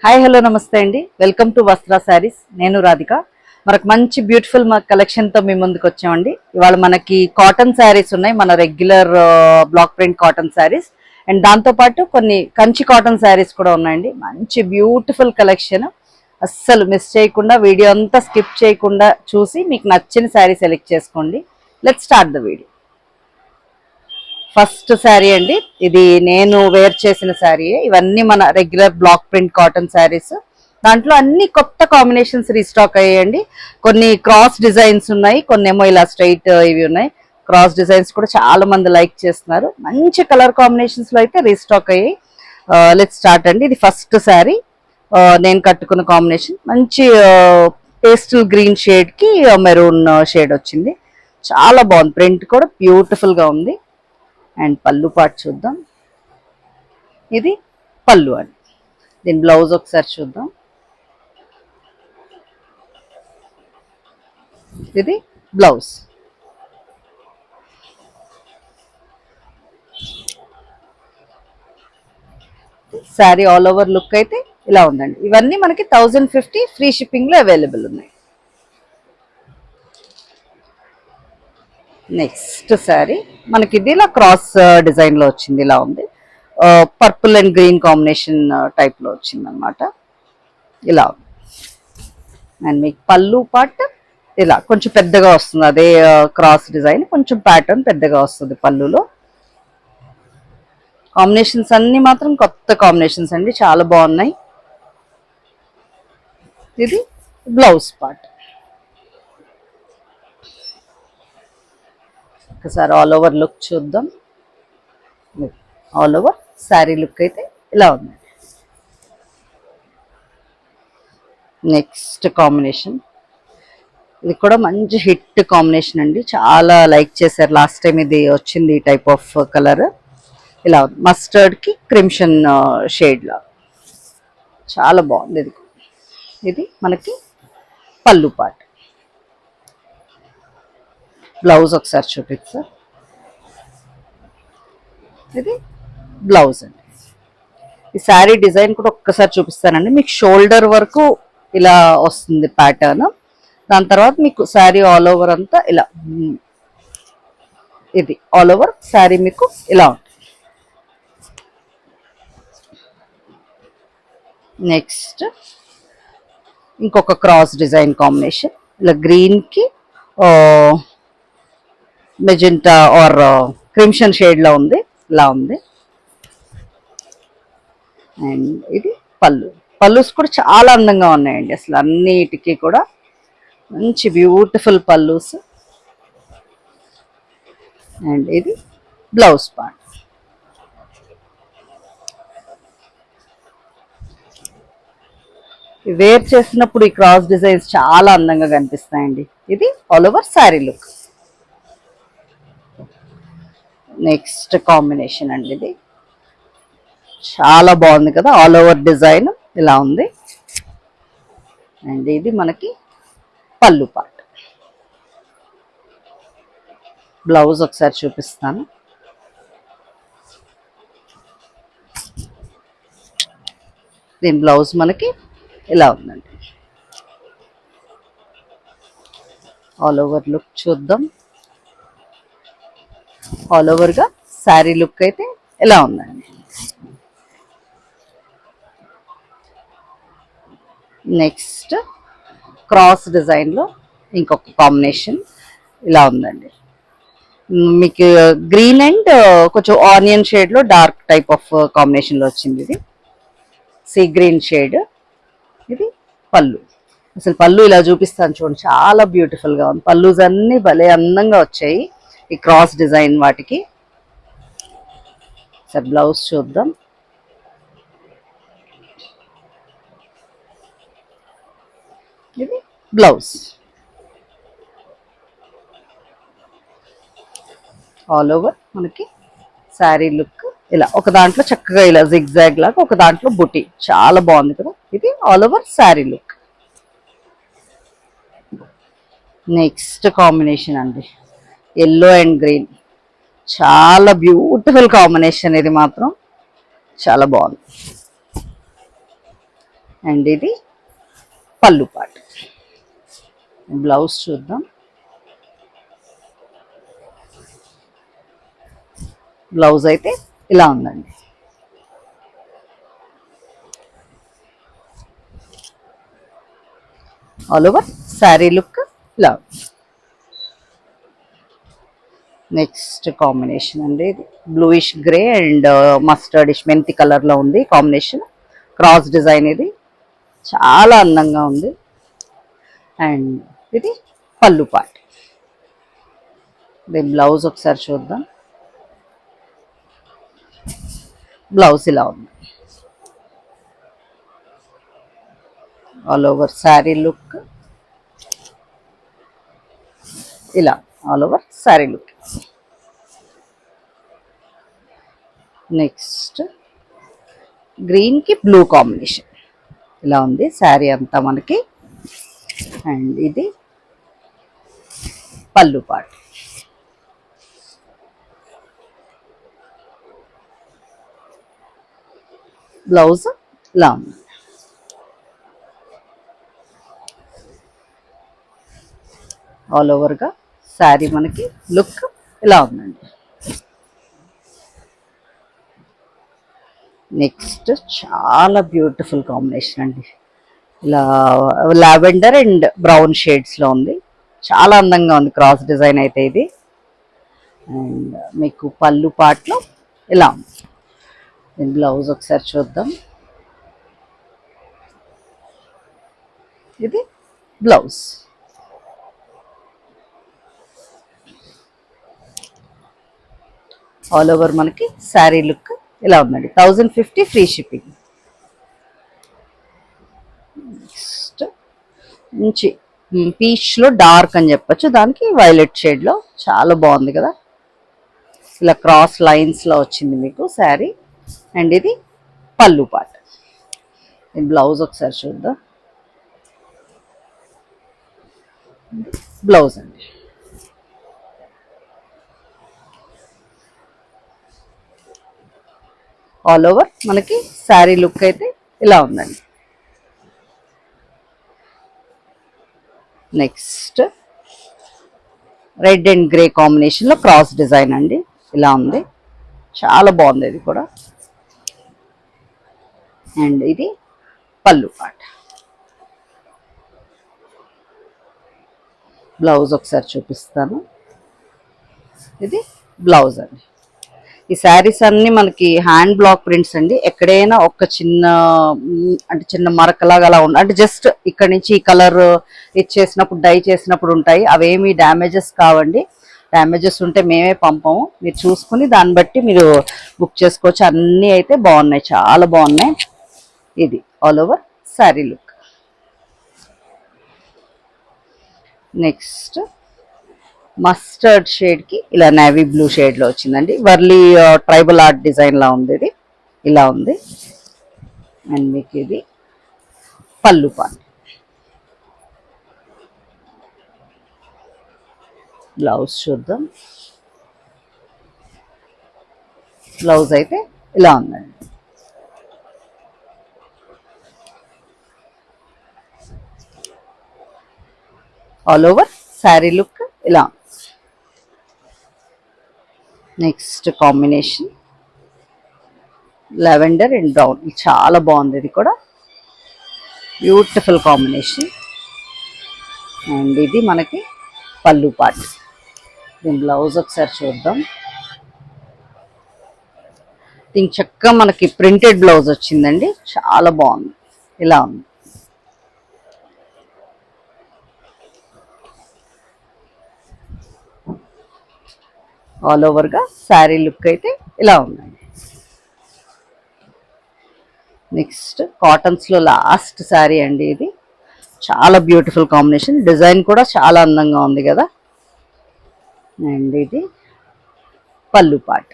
Hi hello నమస్తే అండి. Welcome to వస్త్ర శారీస్. నేను రాధిక. మనకు మంచి బ్యూటిఫుల్ కలెక్షన్తో మీ ముందుకు వచ్చామండి. ఇవాళ మనకి కాటన్ శారీస్ ఉన్నాయి, మన regular block print cotton saris. And దాంతోపాటు కొన్ని కంచి కాటన్ శారీస్ కూడా ఉన్నాయండి. మంచి బ్యూటిఫుల్ కలెక్షన్. అస్సలు మిస్ చేయకుండా వీడియో అంతా స్కిప్ చేయకుండా చూసి మీకు నచ్చిన శారీ సెలెక్ట్ చేసుకోండి. Let's start the video. First sari అండి, ఇది నేను వేర్ చేసిన శారీ. ఇవన్నీ మన regular block print cotton saris. దాంట్లో అన్ని కొత్త కాంబినేషన్స్ రీస్టాక్ అయ్యాయండి. కొన్ని క్రాస్ డిజైన్స్ ఉన్నాయి, కొన్ని ఏమో ఇలా స్ట్రైట్ ఇవి ఉన్నాయి. క్రాస్ డిజైన్స్ కూడా చాలా మంది లైక్ చేస్తున్నారు. మంచి కలర్ కాంబినేషన్స్ లో అయితే రీస్టాక్ అయ్యాయి. లెట్స్ స్టార్ట్ అండి. ఇది ఫస్ట్ శారీ. నేను కట్టుకున్న కాంబినేషన్ మంచి పేస్టల్ గ్రీన్ షేడ్ కి మెరూన్ షేడ్ వచ్చింది. చాలా బాగుంది. ప్రింట్ కూడా బ్యూటిఫుల్ గా ఉంది. అండ్ పళ్ళు పార్ట్ చూద్దాం. ఇది పళ్ళు అండి. దీని బ్లౌజ్ ఒకసారి చూద్దాం. ఇది blouse. Sari all over look అయితే ఇలా ఉందండి. ఇవన్నీ మనకి 1050 ఫ్రీ షిప్పింగ్ లో అవైలబుల్ ఉన్నాయి. నెక్స్ట్ శారీ మనకి ఇది ఇలా క్రాస్ డిజైన్ లో వచ్చింది. ఇలా ఉంది, purple and green combination type లో వచ్చింది అనమాట. ఇలా ఉంది. అండ్ మీకు పళ్ళు పార్ట్ ఇలా కొంచెం పెద్దగా వస్తుంది. అదే క్రాస్ డిజైన్ కొంచెం ప్యాటర్న్ పెద్దగా వస్తుంది పళ్ళులో. కాంబినేషన్స్ అన్ని మాత్రం కొత్త కాంబినేషన్స్ అండి, చాలా బాగున్నాయి. ఇది బ్లౌజ్ పార్ట్. ఒకసారి ఆల్ ఓవర్ లుక్ చూద్దాం. ఆల్ ఓవర్ శారీ లుక్ అయితే ఇలా ఉంది. నెక్స్ట్ కాంబినేషన్, ఇది కూడా మంచి హిట్ కాంబినేషన్ అండి, చాలా లైక్ చేశారు లాస్ట్ టైం. ఇది వచ్చింది ఈ టైప్ ఆఫ్ కలర్. ఇలా ఉంది, మస్టర్డ్ కి క్రిమ్షన్ షేడ్ లా చాలా బాగుంది. ఇది మనకి పళ్ళు పార్ట్. బ్లౌజ్ ఒకసారి చూపిస్తా. ఇది బ్లౌజ్ అండి. ఈ శారీ డిజైన్ కూడా ఒక్కసారి చూపిస్తానండి. మీకు షోల్డర్ వరకు ఇలా వస్తుంది ప్యాటర్న్. దాని తర్వాత మీకు శారీ ఆల్ ఓవర్ అంతా ఇలా, ఇది ఆల్ ఓవర్ శారీ మీకు ఇలా ఉంటుంది. నెక్స్ట్ ఇంకొక క్రాస్ డిజైన్ కాంబినేషన్, ఇలా గ్రీన్ కి మెజెంటా ఆర్ క్రిమ్షన్ షేడ్ లో ఉంది. ఇలా ఉంది. అండ్ ఇది పళ్ళు. పళ్ళుస్ కూడా చాలా అందంగా ఉన్నాయండి. అసలు అన్నిటికీ కూడా మంచి బ్యూటిఫుల్ పళ్ళుస్. అండ్ ఇది బ్లౌజ్ పార్ట్. వేర్ చేసినప్పుడు ఈ క్రాస్ డిజైన్స్ చాలా అందంగా కనిపిస్తాయండి. ఇది all over sari look. Next combination అండి, ఇది చాలా బాగుంది కదా, ఆల్ ఓవర్ డిజైన్ ఇలా ఉంది. అండ్ ఇది మనకి పళ్ళు పార్ట్. బ్లౌజ్ ఒకసారి చూపిస్తాను. దీని బ్లౌజ్ మనకి ఇలా ఉందండి. ఆల్ ఓవర్ లుక్ చూద్దాం. ఆల్ ఓవర్ గా శారీ లుక్ అయితే ఇలా ఉందండి. నెక్స్ట్ క్రాస్ డిజైన్ లో ఇంకొక కాంబినేషన్ ఇలా ఉందండి. మీకు గ్రీన్ అండ్ కొంచెం ఆనియన్ షేడ్ లో డార్క్ టైప్ ఆఫ్ కాంబినేషన్ లో వచ్చింది. ఇది సీ గ్రీన్ షేడ్. ఇది పళ్ళు. అసలు పళ్ళు ఇలా చూపిస్తాను చూడండి, చాలా బ్యూటిఫుల్ గా ఉంది. పళ్ళుస్ అన్ని భలే అందంగా వచ్చాయి ఈ క్రాస్ డిజైన్ వాటికి. సార్ బ్లౌజ్ చూద్దాం. ఇది బ్లౌజ్. ఆల్ ఓవర్ మనకి శారీ లుక్ ఇలా, ఒక దాంట్లో చక్కగా ఇలా జిగ్జాగ్ లాగా, ఒక దాంట్లో బుటీ, చాలా బాగుంది కదా. ఇది all over sari look. Next combination అండి, ఎల్లో అండ్ గ్రీన్. చాలా బ్యూటిఫుల్ కాంబినేషన్. ఇది మాత్రం చాలా బాగుంది. అండ్ ఇది పళ్ళు పార్ట్. బ్లౌజ్ చూద్దాం. బ్లౌజ్ అయితే ఇలా ఉందండి. ఆల్ ఓవర్ శారీ లుక్ ఇలా. నెక్స్ట్ కాంబినేషన్ అండి, ఇది బ్లూయిష్ గ్రే అండ్ మస్టర్డిష్ మెంతి కలర్లో ఉంది కాంబినేషన్. క్రాస్ డిజైన్, ఇది చాలా అందంగా ఉంది. అండ్ ఇది పళ్ళు పార్ట్. దీని బ్లౌజ్ ఒకసారి చూద్దాం. బ్లౌజ్ ఇలా ఉంది. ఆల్ ఓవర్ శారీ లుక్ ఇలా. All over sari look. Next గ్రీన్కి బ్లూ కాంబినేషన్ ఇలా ఉంది శారీ అంతా మనకి. అండ్ ఇది పళ్ళు పార్ట్. బ్లౌజ్ ఇలా ఉంది. ఆల్ ఓవర్గా శారీ మనకి లుక్ ఇలా ఉందండి. నెక్స్ట్ చాలా బ్యూటిఫుల్ కాంబినేషన్ అండి, ఇలా లావెండర్ అండ్ బ్రౌన్ షేడ్స్లో ఉంది. చాలా అందంగా ఉంది క్రాస్ డిజైన్ అయితే ఇది. అండ్ మీకు పళ్ళు పార్ట్లో ఇలా ఉంది. దీని బ్లౌజ్ ఒకసారి చూద్దాం. ఇది బ్లౌజ్. ఆల్ ఓవర్ మనకి శారీ లుక్ ఇలా ఉందండి. 1050 ఫ్రీ షిప్పింగ్. నెక్స్ట్ మంచి పీచ్లో డార్క్ అని చెప్పచ్చు, దానికి వైలెట్ షేడ్లో చాలా బాగుంది కదా. ఇలా క్రాస్ లైన్స్లో వచ్చింది మీకు శారీ. అండ్ ఇది పళ్ళు పార్ట్. బ్లౌజ్ ఒకసారి చూద్దాం. బ్లౌజ్ అండి. ఆల్ ఓవర్ మనకి శారీ లుక్ అయితే ఇలా ఉందండి. నెక్స్ట్ రెడ్ అండ్ గ్రే కాంబినేషన్లో క్రాస్ డిజైన్ అండి, ఇలా ఉంది. చాలా బాగుంది ఇది కూడా. అండ్ ఇది పళ్ళు పార్ట్. బ్లౌజ్ ఒకసారి చూపిస్తాను. ఇది బ్లౌజ్ అండి. ఈ శారీస్ అన్నీ మనకి హ్యాండ్ బ్లాక్ ప్రింట్స్ అండి. ఎక్కడైనా ఒక చిన్న అంటే చిన్న మరకలాగా అలా ఉంది, అంటే జస్ట్ ఇక్కడ నుంచి ఈ కలర్ ఇచ్చేసినప్పుడు డై చేసినప్పుడు ఉంటాయి. అవేమి డ్యామేజెస్ కావండి. డ్యామేజెస్ ఉంటే మేమే పంపము, మీరు చూసుకుని దాన్ని బట్టి మీరు బుక్ చేసుకోవచ్చు. అన్నీ అయితే బాగున్నాయి, చాలా బాగున్నాయి. ఇది all over sari look. Next mustard షేడ్కి ఇలా నేవీ బ్లూ షేడ్లో వచ్చిందండి. వర్లీ ట్రైబల్ ఆర్ట్ డిజైన్లా ఉంది, ఇది ఇలా ఉంది. అండ్ మీకు ఇది పళ్ళు పార్ట్. బ్లౌజ్ చూద్దాం. బ్లౌజ్ అయితే ఇలా ఉందండి. ఆల్ ఓవర్ శారీ లుక్ ఇలా. Next combination lavender and brown, చాలా బాగుంది. ఇది కూడా బ్యూటిఫుల్ కాంబినేషన్. అండ్ ఇది మనకి పళ్ళు పార్ట్. దీని బ్లౌజ్ ఒకసారి చూద్దాం. దీనికి చక్కగా మనకి ప్రింటెడ్ బ్లౌజ్ వచ్చిందండి, చాలా బాగుంది, ఇలా ఉంది. ఆల్ ఓవర్గా శారీ లుక్ అయితే ఇలా ఉందండి. నెక్స్ట్ కాటన్స్లో లాస్ట్ శారీ అండి, ఇది చాలా బ్యూటిఫుల్ కాంబినేషన్. డిజైన్ కూడా చాలా అందంగా ఉంది కదా. అండ్ ఇది పళ్ళు పార్ట్.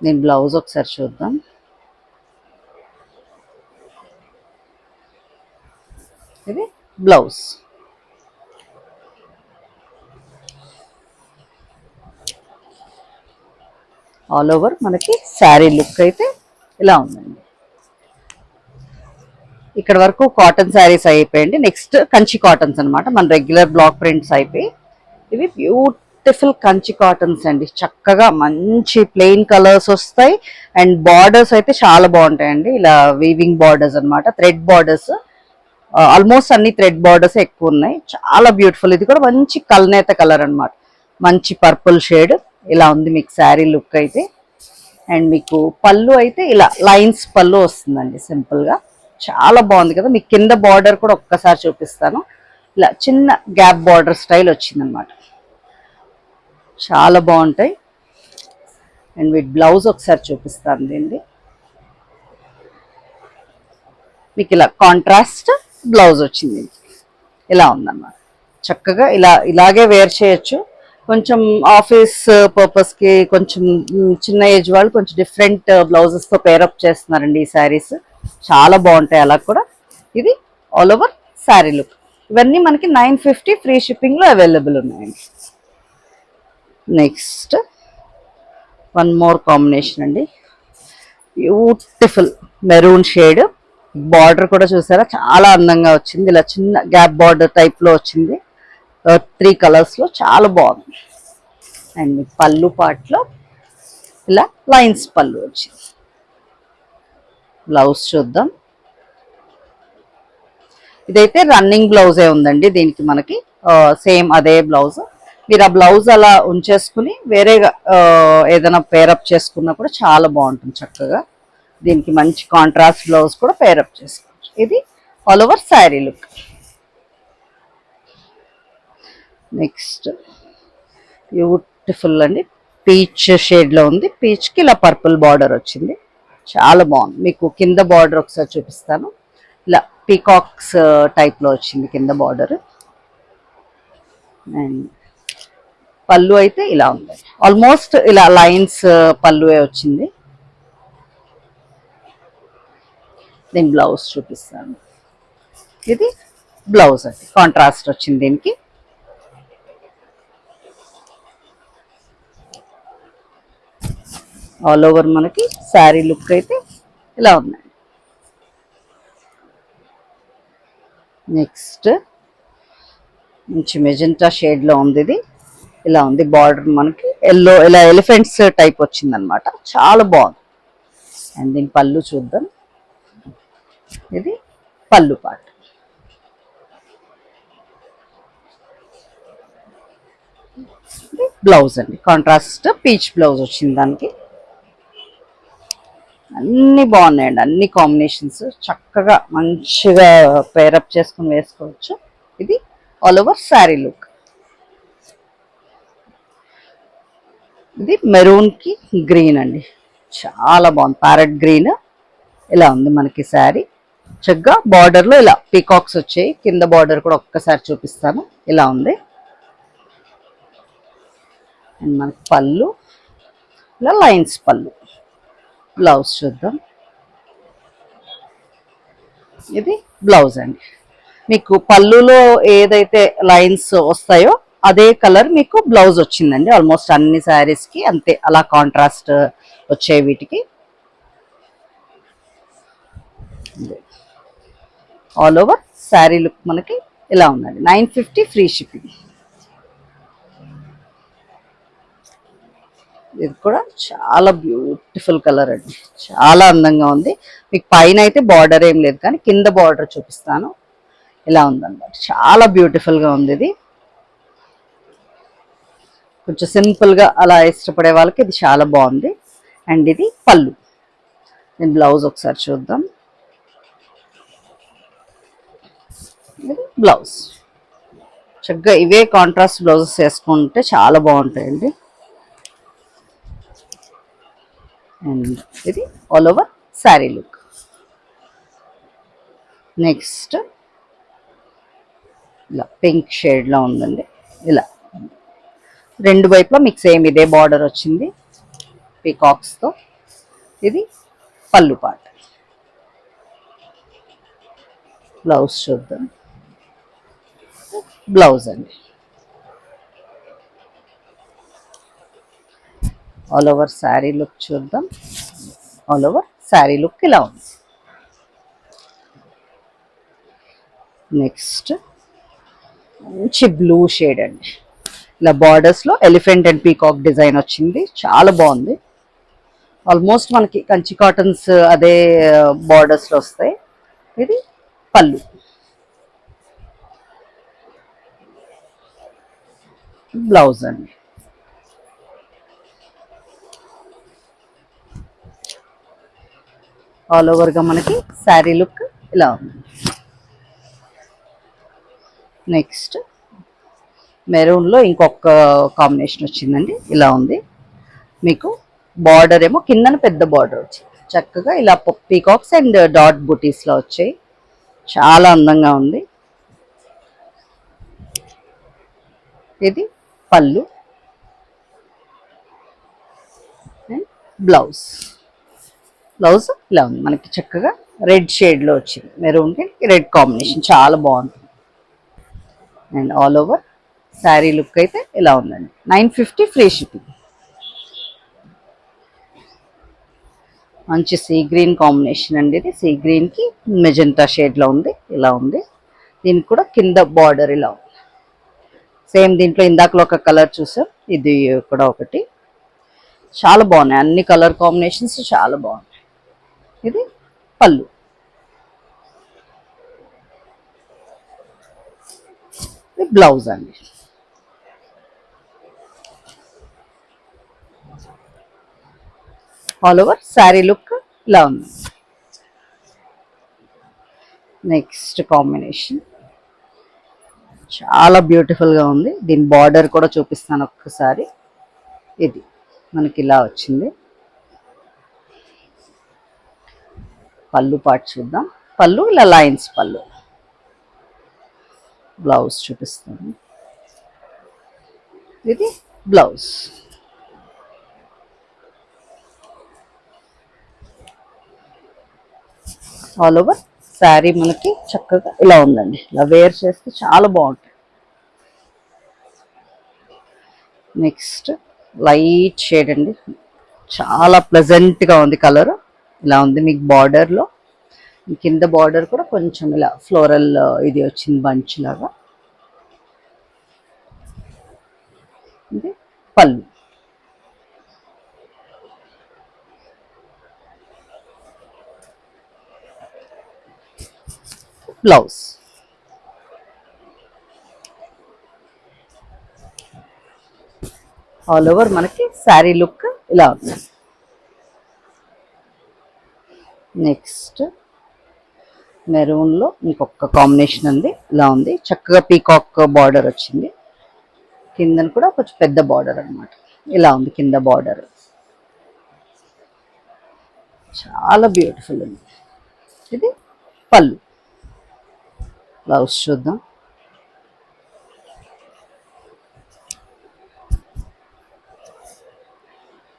నేను బ్లౌజ్ ఒకసారి చూద్దాం. ఇది బ్లౌజ్. ఆల్ ఓవర్ మనకి శారీ లుక్ అయితే ఇలా ఉందండి. ఇక్కడ వరకు కాటన్ శారీస్ అయిపోయింది. నెక్స్ట్ కంచి కాటన్స్ అన్నమాట. మన రెగ్యులర్ బ్లాక్ ప్రింట్స్ అయిపోయి ఇవి బ్యూటిఫుల్ కంచి కాటన్స్ అండి. చక్కగా మంచి ప్లెయిన్ కలర్స్ వస్తాయి అండ్ బార్డర్స్ అయితే చాలా బాగుంటాయండి. ఇలా వీవింగ్ బార్డర్స్ అన్నమాట, థ్రెడ్ బార్డర్స్. ఆల్మోస్ట్ అన్ని థ్రెడ్ బార్డర్స్ ఎక్కువ ఉన్నాయి. చాలా బ్యూటిఫుల్. ఇది కూడా మంచి కల్నేత కలర్ అన్నమాట, మంచి పర్పుల్ షేడ్. ఇలా ఉంది మీకు శారీ లుక్ అయితే. అండ్ మీకు పళ్ళు అయితే ఇలా లైన్స్ పళ్ళు వస్తుందండి సింపుల్ గా. చాలా బాగుంది కదా. మీకు కింద బార్డర్ కూడా ఒక్కసారి చూపిస్తాను. ఇలా చిన్న గ్యాప్ బార్డర్ స్టైల్ వచ్చిందనమాట. చాలా బాగుంటాయి. అండ్ వీటి బ్లౌజ్ ఒకసారి చూపిస్తాను దీన్ని. మీకు ఇలా కాంట్రాస్ట్ బ్లౌజ్ వచ్చింది. ఇలా ఉందన్నమాట. చక్కగా ఇలాగే వేర్ చేయొచ్చు. కొంచెం ఆఫీస్ పర్పస్కి, కొంచెం చిన్న ఏజ్ వాళ్ళు కొంచెం డిఫరెంట్ బ్లౌజెస్తో పేరప్ చేస్తున్నారండి ఈ శారీస్. చాలా బాగుంటాయి అలా కూడా. ఇది ఆల్ ఓవర్ శారీ లుక్. ఇవన్నీ మనకి 950 ఫ్రీ షిప్పింగ్లో అవైలబుల్ ఉన్నాయండి. నెక్స్ట్ వన్ మోర్ కాంబినేషన్ అండి. Beautiful maroon shade. బార్డర్ కూడా చూసారా చాలా అందంగా వచ్చింది. ఇలా చిన్న గ్యాప్ బార్డర్ టైప్లో వచ్చింది. 3 కలర్స్లో చాలా బాగుంది. అండ్ పళ్ళు పాటలో ఇలా లైన్స్ పళ్ళు వచ్చింది. బ్లౌజ్ చూద్దాం. ఇదైతే రన్నింగ్ బ్లౌజే ఉందండి దీనికి మనకి. సేమ్ అదే బ్లౌజ్. మీరు ఆ బ్లౌజ్ అలా ఉంచేసుకుని వేరేగా ఏదైనా పేరప్ చేసుకున్నా కూడా చాలా బాగుంటుంది చక్కగా. దీనికి మంచి కాంట్రాస్ట్ బ్లౌజ్ కూడా పేరప్ చేసుకోవచ్చు. ఇది all over sari look. Next beautiful అండి, పీచ్ షేడ్లో ఉంది. పీచ్కి ఇలా పర్పుల్ బార్డర్ వచ్చింది. చాలా బాగుంది. మీకు కింద బార్డర్ ఒకసారి చూపిస్తాను. ఇలా పీకాక్స్ టైప్లో వచ్చింది కింద బార్డర్. అండ్ పళ్ళు అయితే ఇలా ఉంది. ఆల్మోస్ట్ ఇలా లైన్స్ పళ్ళువే వచ్చింది. దీని బ్లౌజ్ చూపిస్తాను. ఇది బ్లౌజ్ అండి, కాంట్రాస్ట్ వచ్చింది దీనికి. ఆల్ ఓవర్ మనకి శారీ లుక్ అయితే ఇలా ఉన్నాయి. నెక్స్ట్ మంచి మెజెంటా షేడ్లో ఉంది. ఇది ఇలా ఉంది. బార్డర్ మనకి ఎల్లో, ఇలా ఎలిఫెంట్స్ టైప్ వచ్చిందనమాట. చాలా బాగుంది. అండ్ దీని పళ్ళు చూద్దాం. ఇది పళ్ళు పాట. బ్లౌజ్ అండి, కాంట్రాస్ట్ పీచ్ బ్లౌజ్ వచ్చింది దానికి. అన్ని బాగున్నాయండి, అన్ని కాంబినేషన్స్ చక్కగా మంచిగా పేరప్ చేసుకుని వేసుకోవచ్చు. ఇది ఆల్ ఓవర్ శారీ లుక్. ఇది మెరూన్ కి గ్రీన్ అండి, చాలా బాగుంది. Parrot green. ఇలా ఉంది మనకి శారీ. చక్కగా బార్డర్ లో ఇలా పీకాక్స్ వచ్చాయి. కింద బార్డర్ కూడా ఒక్కసారి చూపిస్తాను. ఇలా ఉంది. అండ్ మనకి పళ్ళు ఇలా లైన్స్ పళ్ళు. బ్లౌజ్ చూద్దాం. ఇది బ్లౌజ్ అండి. మీకు పళ్ళులో ఏదైతే లైన్స్ వస్తాయో అదే కలర్ మీకు బ్లౌజ్ వచ్చిందండి. ఆల్మోస్ట్ అన్ని శారీస్కి అంతే, అలా కాంట్రాస్ట్ వచ్చాయి వీటికి. ఆల్ ఓవర్ శారీ లుక్ మనకి ఇలా ఉందండి. 950 ఫ్రీ షిప్పింగ్. ఇది కూడా చాలా బ్యూటిఫుల్ కలర్ అండి, చాలా అందంగా ఉంది. మీకు పైన అయితే బార్డర్ ఏం లేదు, కానీ కింద బార్డర్ చూపిస్తాను. ఇలా ఉందన్నమాట. చాలా బ్యూటిఫుల్గా ఉంది. ఇది కొంచెం సింపుల్గా అలా ఇష్టపడే వాళ్ళకి ఇది చాలా బాగుంది. అండ్ ఇది పళ్ళు. నేను బ్లౌజ్ ఒకసారి చూద్దాం. ఇది బ్లౌజ్. చక్కగా ఇవే కాంట్రాస్ట్ బ్లౌజెస్ వేసుకుంటే చాలా బాగుంటాయండి. అండ్ ఇది all over sari look. Next ఇలా పింక్ షేడ్లో ఉందండి. ఇలా రెండు వైపులా మీకు సేమ్ ఇదే బార్డర్ వచ్చింది పీకాక్స్తో. ఇది పళ్ళు పాట. బ్లౌజ్ చూద్దాం. బ్లౌజ్ అండి. ఆల్ ఓవర్ శారీ లుక్ చూద్దాం. ఆల్ ఓవర్ శారీ లుక్ ఇలా ఉంది. నెక్స్ట్ మంచి బ్లూ షేడ్ అండి, ఇలా బార్డర్స్లో ఎలిఫెంట్ అండ్ పీకాక్ డిజైన్ వచ్చింది, చాలా బాగుంది. ఆల్మోస్ట్ మనకి కంచి కాటన్స్ అదే బార్డర్స్లో వస్తాయి. ఇది పళ్ళు, బ్లౌజ్ అండి. ఆల్ ఓవర్గా మనకి శారీ లుక్ ఇలా ఉంది. నెక్స్ట్ మెరూన్లో ఇంకొక కాంబినేషన్ వచ్చిందండి, ఇలా ఉంది. మీకు బార్డర్ ఏమో కిందన పెద్ద బార్డర్ వచ్చింది, చక్కగా ఇలా పీకాక్స్ అండ్ డాట్ బుటీస్లో వచ్చాయి, చాలా అందంగా ఉంది. ఇది పళ్ళు అండ్ బ్లౌజ్. బ్లౌజ్ ఇలా ఉంది మనకి, చక్కగా రెడ్ షేడ్లో వచ్చింది, మెరూన్కి రెడ్ కాంబినేషన్ చాలా బాగుంటుంది. And all over sari look అయితే ఇలా ఉందండి. 950 ఫ్రీ షిప్పింగ్. మంచి సీ గ్రీన్ కాంబినేషన్ అండి ఇది, సీ గ్రీన్కి మెజెంటా షేడ్లో ఉంది, ఇలా ఉంది. దీనికి కూడా కింద బార్డర్ ఇలా ఉంది. సేమ్ దీంట్లో ఇందాకలో ఒక కలర్ చూసాం, ఇది కూడా ఒకటి. చాలా బాగున్నాయి, అన్ని కలర్ కాంబినేషన్స్ చాలా బాగున్నాయి. ఇది పళ్ళు, ఇది బ్లౌజ్ అండి. ఆల్ ఓవర్ శారీ లుక్ ఇలా ఉంది. నెక్స్ట్ కాంబినేషన్ చాలా బ్యూటిఫుల్గా ఉంది, దీని బార్డర్ కూడా చూపిస్తాను ఒక్కసారి. ఇది మనకి ఇలా వచ్చింది. పళ్ళు పార్ట్ చూద్దాం. పళ్ళు ఇలా లైన్స్ పళ్ళు, బ్లౌజ్ చూపిస్తాను. ఇది బ్లౌజ్. ఆల్ ఓవర్ శారీ మనకి చక్కగా ఇలా ఉందండి, ఇలా వేర్ చేస్తే చాలా బాగుంటుంది. నెక్స్ట్ లైట్ షేడ్ అండి, చాలా ప్లెజెంట్గా ఉంది కలర్, ఇలా ఉంది. మీకు బార్డర్లో కింద బార్డర్ కూడా కొంచెం ఇలా ఫ్లోరల్ ఇది వచ్చింది బంచ్ లాగా. ఇది పళ్ళు, బ్లౌజ్. ఆల్ ఓవర్ మనకి శారీ లుక్ ఇలా ఉంది. నెక్స్ట్ మెరూన్లో ఇంకొక కాంబినేషన్ ఉంది, ఇలా ఉంది. చక్కగా పీకాక్ బార్డర్ వచ్చింది, కిందన కూడా కొంచెం పెద్ద బార్డర్ అనమాట, ఇలా ఉంది కింద బార్డర్, చాలా బ్యూటిఫుల్ ఉంది. ఇది పళ్ళు, బ్లౌజ్ చూద్దాం.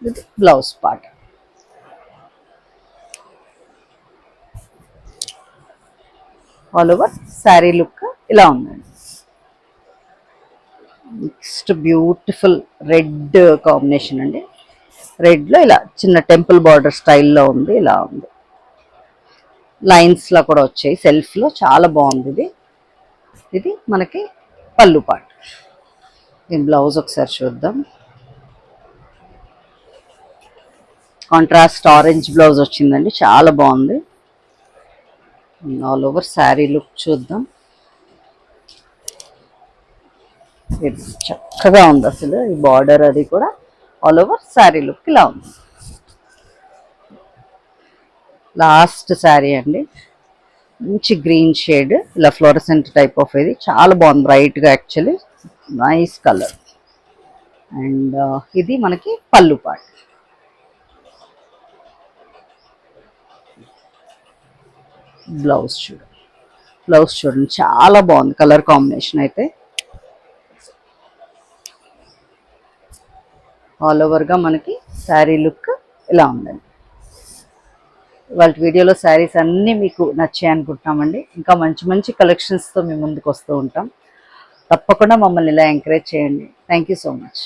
ఇది blouse part. All over sari look ఇలా ఉందండి. నెక్స్ట్ బ్యూటిఫుల్ రెడ్ కాంబినేషన్ అండి, రెడ్లో ఇలా చిన్న టెంపుల్ బార్డర్ స్టైల్లో ఉంది, ఇలా ఉంది. లైన్స్లో కూడా వచ్చాయి సెల్ఫ్లో, చాలా బాగుంది ఇది. ఇది మనకి పళ్ళు పార్ట్. దీని బ్లౌజ్ ఒకసారి చూద్దాం. కాంట్రాస్ట్ ఆరెంజ్ బ్లౌజ్ వచ్చిందండి, చాలా బాగుంది. ఆల్ ఓవర్ శారీ లుక్ చూద్దాం. ఇది చక్కగా ఉంది అసలు, ఈ బార్డర్ అది కూడా. ఆల్ ఓవర్ శారీ లుక్ ఇలా ఉంది. లాస్ట్ శారీ అండి, మంచి గ్రీన్ షేడ్, ఇలా ఫ్లోరసెంట్ టైప్ ఆఫ్ ఇది, చాలా బాగుంది బ్రైట్గా, యాక్చువల్లీ నైస్ కలర్. అండ్ ఇది మనకి పళ్ళు పార్ట్. బ్లౌజ్ చూడండి, బ్లౌజ్ చూడండి, చాలా బాగుంది కలర్ కాంబినేషన్ అయితే. ఆల్ ఓవర్గా మనకి శారీ లుక్ ఇలా ఉందండి. వాళ్ళ వీడియోలో శారీస్ అన్నీ మీకు నచ్చాయి అనుకుంటున్నామండి. ఇంకా మంచి మంచి కలెక్షన్స్తో మేము ముందుకు వస్తూ ఉంటాం. తప్పకుండా మమ్మల్ని ఇలా ఎంకరేజ్ చేయండి. Thank you so much.